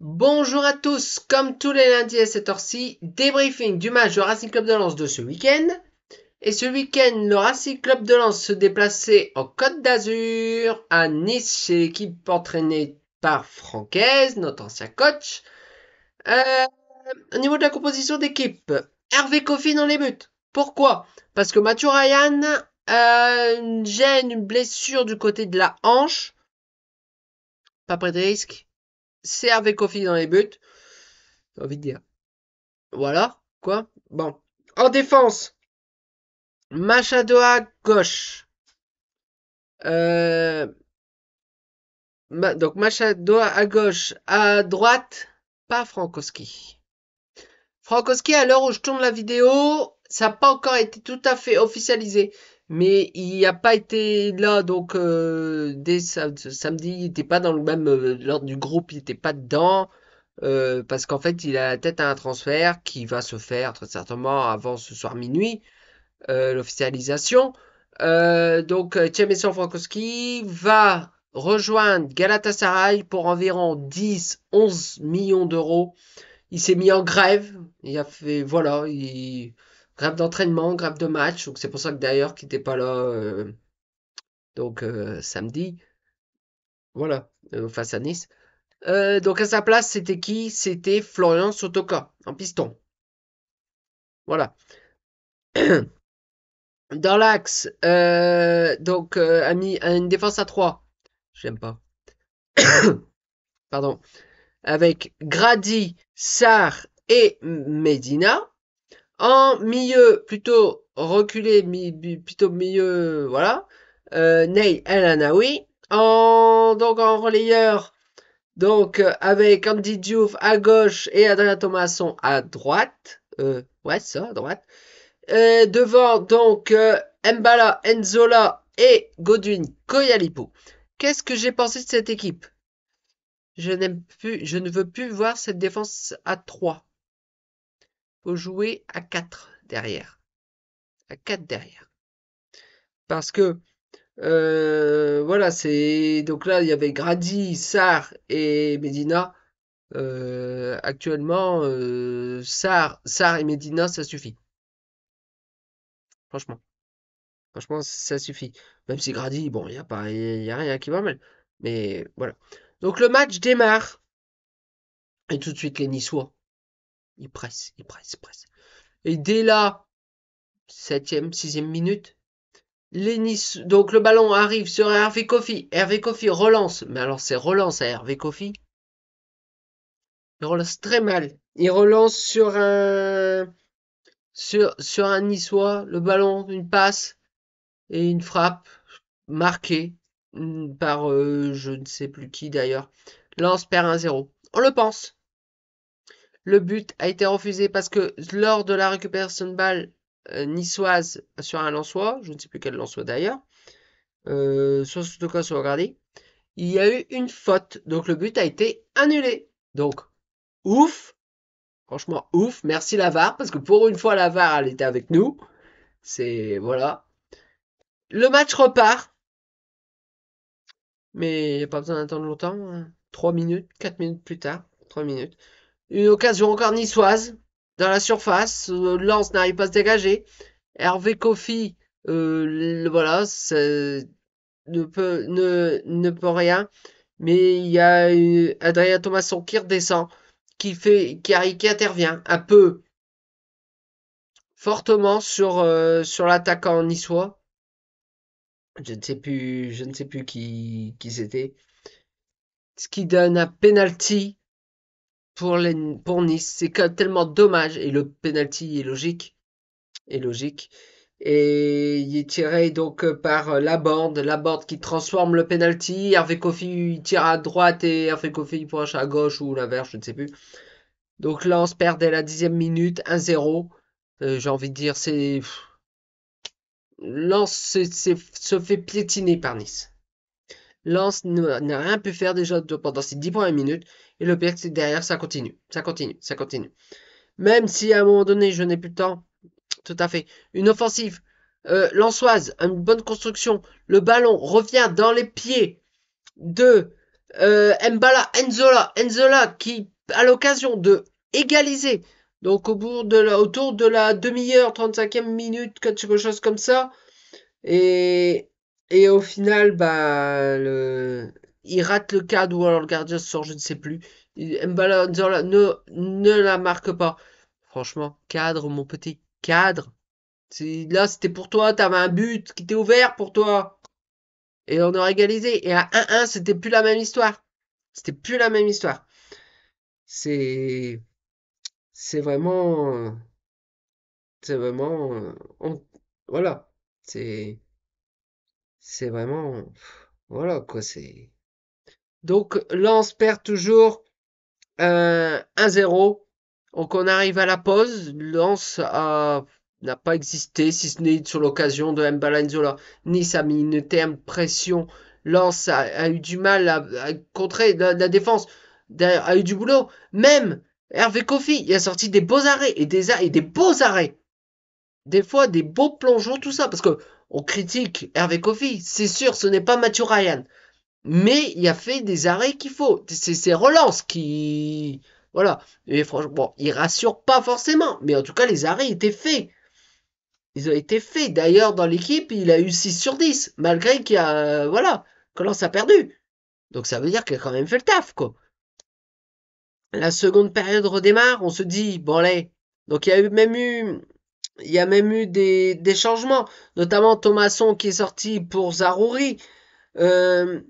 Bonjour à tous, comme tous les lundis à cette heure-ci, débriefing du match du Racing Club de Lens de ce week-end. Et ce week-end, le Racing Club de Lens se déplaçait en Côte d'Azur, à Nice, chez l'équipe entraînée par Francaise, notre ancien coach. Euh, Au niveau de la composition d'équipe, Hervé Kofi dans les buts. Pourquoi? Parce que Mathieu Ryan gêne une blessure du côté de la hanche. Pas près de risque. C'est Hervé Kofi dans les buts. J'ai envie de dire. Voilà, quoi. Bon. En défense, Machado à gauche. Euh, donc Machado à gauche. À droite, pas Frankowski. Frankowski, à l'heure où je tourne la vidéo, ça n'a pas encore été tout à fait officialisé. Mais il n'a pas été là, donc dès samedi, il n'était pas dans le même l'ordre du groupe, il n'était pas dedans. Parce qu'en fait, il a la tête à un transfert qui va se faire très certainement avant ce soir minuit. L'officialisation. Donc, Frankowski va rejoindre Galatasaray pour environ 10-11 millions d'euros. Il s'est mis en grève. Il a fait, voilà, grève d'entraînement, grève de match. Donc, c'est pour ça que d'ailleurs, qu'il n'était pas là, samedi. Voilà, face à Nice. Donc, à sa place, c'était qui? C'était Florian Sotoka, en piston. Voilà. Dans l'axe, a mis une défense à 3. J'aime pas. Pardon. Avec Grady, Sarr et Medina. En milieu, plutôt reculé, plutôt milieu, voilà. Ney El Anaoui. En relayeur, avec Andy Diouf à gauche et Adrien Thomasson à droite. Ouais, ça, à droite. Devant Mbala, Enzola et Godwin Koyalipo. Qu'est-ce que j'ai pensé de cette équipe? Je ne veux plus voir cette défense à 3. Faut jouer à 4 derrière. À 4 derrière. Parce que voilà, c'est donc là il y avait Grady, Sarr et Medina. Actuellement, Sarr et Medina, ça suffit. Franchement. Franchement, ça suffit. Même si Grady, bon, y a rien qui va mal. Mais voilà. Donc le match démarre. Et tout de suite, les Niçois, ils pressent, ils pressent, ils pressent. Et dès la 7e, 6e minute, donc le ballon arrive sur Hervé Kofi. Hervé Kofi relance. Mais alors, c'est relance à Hervé Kofi. Il relance très mal. Il relance sur un Niçois. Le ballon, une passe et une frappe marquée par je ne sais plus qui d'ailleurs. Lens perd 1-0. On le pense. Le but a été refusé parce que lors de la récupération de balle niçoise sur un Lensois, je ne sais plus quel Lensois d'ailleurs, soit Sotoka, soit Gardi, il y a eu une faute. Donc le but a été annulé. Donc, ouf. Franchement, ouf. Merci la VAR, parce que pour une fois, la VAR, elle était avec nous. C'est, voilà. Le match repart. Mais il n'y a pas besoin d'attendre longtemps, hein. 3 minutes, 4 minutes plus tard. 3 minutes. Une occasion encore niçoise. Dans la surface. Lens n'arrive pas à se dégager. Hervé Kofi, voilà, ne peut rien. Mais il y a Adrien Thomasson qui redescend, qui intervient un peu fortement sur l'attaquant niçois. Je ne sais plus qui c'était. Ce qui donne un penalty pour Nice. C'est tellement dommage. Et le penalty est logique. Et il est tiré par Laborde qui transforme le penalty. Hervé Kofi tire à droite et Hervé Kofi penche à gauche ou l'inverse, je ne sais plus. Donc là, on se perd dès la 10e minute, 1-0. J'ai envie de dire, Lens se fait piétiner par Nice. Lens n'a rien pu faire déjà pendant ces 10 premières minutes. Et le pire, c'est que derrière, ça continue. Ça continue. Ça continue. Même si à un moment donné, je n'ai plus le temps. Tout à fait. Une offensive lensoise, une bonne construction. Le ballon revient dans les pieds de Mbala, Enzola qui a l'occasion de égaliser. Donc autour de la demi-heure, 35e minute, quelque chose comme ça. Et, et au final, bah, il rate le cadre ou alors le gardien sort, je ne sais plus. Mbala Enzola ne la marque pas. Franchement, cadre, mon petit, cadre. Là, c'était pour toi, t'avais un but qui était ouvert pour toi. Et on aurait égalisé. Et à 1-1, c'était plus la même histoire. C'était plus la même histoire. C'est, c'est vraiment, c'est vraiment, voilà. C'est, c'est vraiment, voilà quoi. Donc Lens perd toujours 1-0. Donc on arrive à la pause. N'a pas existé, si ce n'est sur l'occasion de Mbala Nzola. Nice a mis une terme pression. Lens a eu du mal à contrer la défense. A eu du boulot. Même Hervé Kofi, il a sorti des beaux arrêts et des beaux arrêts. Des fois, des beaux plongeons, tout ça. Parce que on critique Hervé Kofi. C'est sûr, ce n'est pas Mathieu Ryan. Mais il a fait des arrêts qu'il faut. C'est ses relances qui... Voilà. Et franchement, bon, il rassure pas forcément. Mais en tout cas, les arrêts étaient faits. Ils ont été faits. D'ailleurs, dans l'équipe, il a eu 6 sur 10. Malgré qu'il a... Voilà. Lens a perdu. Donc ça veut dire qu'il a quand même fait le taf, quoi. La seconde période redémarre. On se dit, bon, allez. Donc il y a même eu des changements. Notamment Thomasson qui est sorti pour Zarouri. Euh,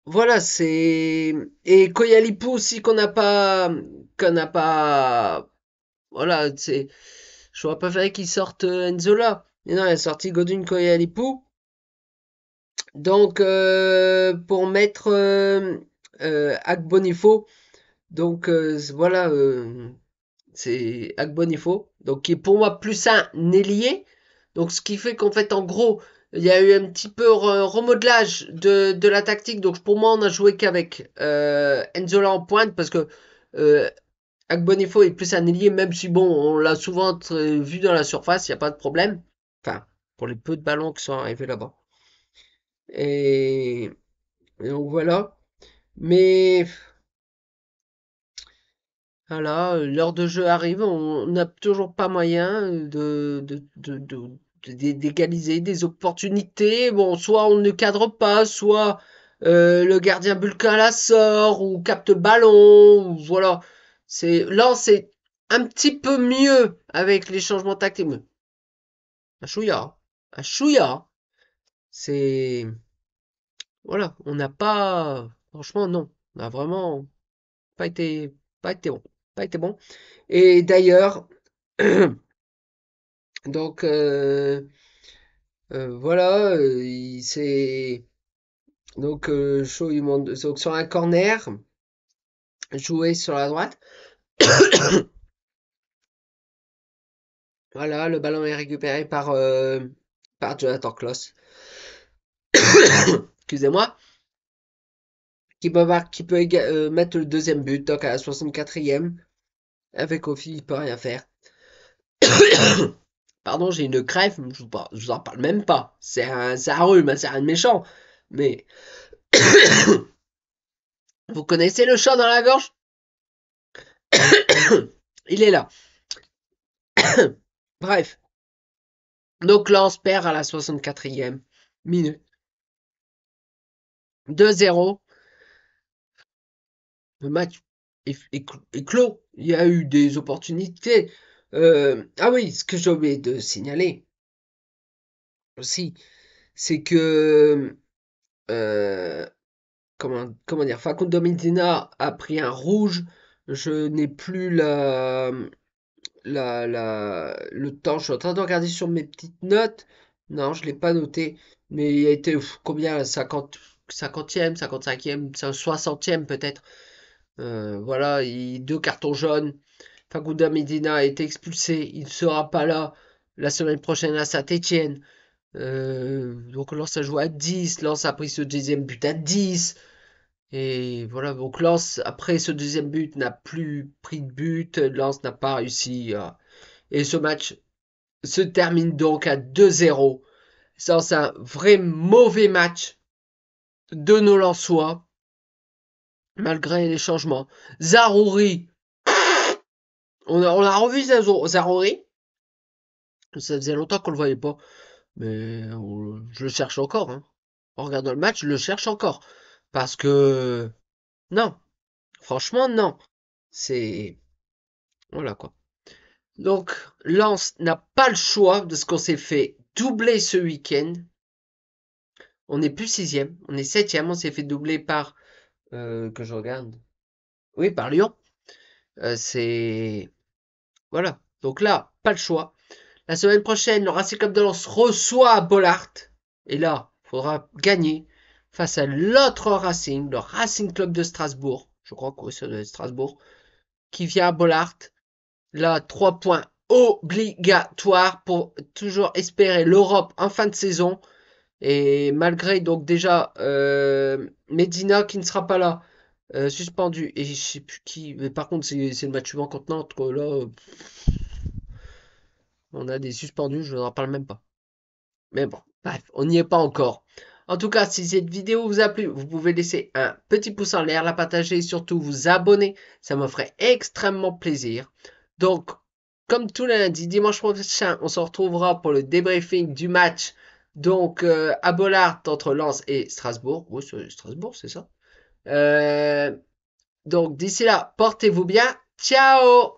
Voilà, c'est et Koyalipo aussi qu'on n'a pas voilà, c'est j'aurais préféré qu'il sorte Enzola. Mais non, il a sorti Godwin Koyalipo. Donc pour mettre Agbonifo. Donc voilà, c'est Agbonifo. Donc qui est pour moi plus un ailier. Donc ce qui fait qu'en fait en gros il y a eu un petit peu remodelage de la tactique. Donc pour moi on a joué qu'avec Enzola en pointe parce que euh, Agbonifo est plus un ailier même si bon on l'a souvent vu dans la surface, il n'y a pas de problème. Enfin pour les peu de ballons qui sont arrivés là-bas. Et, et donc voilà. Mais voilà, l'heure de jeu arrive, on n'a toujours pas moyen d'égaliser des opportunités. Bon, soit on ne cadre pas, soit le gardien Bulka la sort ou capte le ballon. Voilà, là c'est un petit peu mieux avec les changements tactiques. Mais un chouïa, un chouïa. C'est voilà, on n'a pas, franchement non, on a vraiment pas été, pas été bon, pas été bon. Et d'ailleurs, donc voilà, c'est donc Shaw, il monte donc sur un corner joué sur la droite. Voilà, le ballon est récupéré par Jonathan Klaus. Excusez-moi, qui peut mettre le deuxième but donc à la 64e. Avec Kofi, il peut rien faire. Pardon, j'ai une crève, je vous en parle même pas. C'est un rhume, hein, c'est un méchant. Mais vous connaissez le chat dans la gorge? Il est là. Bref. Donc Lens perd à la 64e minute. 2-0. Le match est clos. Il y a eu des opportunités. Ah oui, ce que j'ai oublié de signaler aussi, c'est que comment dire, Facundo Medina a pris un rouge. Je n'ai plus le temps. Je suis en train de regarder sur mes petites notes. Non, je l'ai pas noté. Mais il a été combien? 50e, 55e, 60e peut-être. Voilà, deux cartons jaunes. Facundo Medina a été expulsé. Il ne sera pas là la semaine prochaine à Saint-Étienne. Donc Lens a joué à 10. Lens a pris ce deuxième but à 10. Et voilà, donc Lens, après ce deuxième but, n'a plus pris de but. Lens n'a pas réussi à... Et ce match se termine donc à 2-0. Ça, c'est un vrai mauvais match de nos Lensois. malgré les changements. Zaroury, on a revu Zaroury. Ça faisait longtemps qu'on le voyait pas, mais je le cherche encore. Hein. En regardant le match, je le cherche encore. Parce que non, franchement non. C'est voilà quoi. Donc Lens n'a pas le choix de ce qu'on s'est fait doubler ce week-end. On n'est plus sixième, on est septième. On s'est fait doubler par que je regarde. Oui, par Lyon. C'est voilà. Donc là, pas le choix. La semaine prochaine, le Racing Club de Lens reçoit Bollaert. Et là, il faudra gagner face à l'autre Racing, le Racing Club de Strasbourg. Je crois que c'est de Strasbourg. Qui vient à Bollaert. Là, 3 points obligatoires pour toujours espérer l'Europe en fin de saison. Et malgré donc déjà Medina qui ne sera pas là, suspendu. Et je sais plus qui. Mais par contre, c'est le match suivant contre Nantes. Là, on a des suspendus, je n'en parle même pas. Mais bon, bref, on n'y est pas encore. En tout cas, si cette vidéo vous a plu, vous pouvez laisser un petit pouce en l'air, la partager et surtout vous abonner. Ça me ferait extrêmement plaisir. Donc, comme tous les lundis, dimanche prochain, on se retrouvera pour le débriefing du match. Donc, à Bollaert entre Lens et Strasbourg. Oui, c'est Strasbourg, c'est ça. Donc, d'ici là, portez-vous bien. Ciao!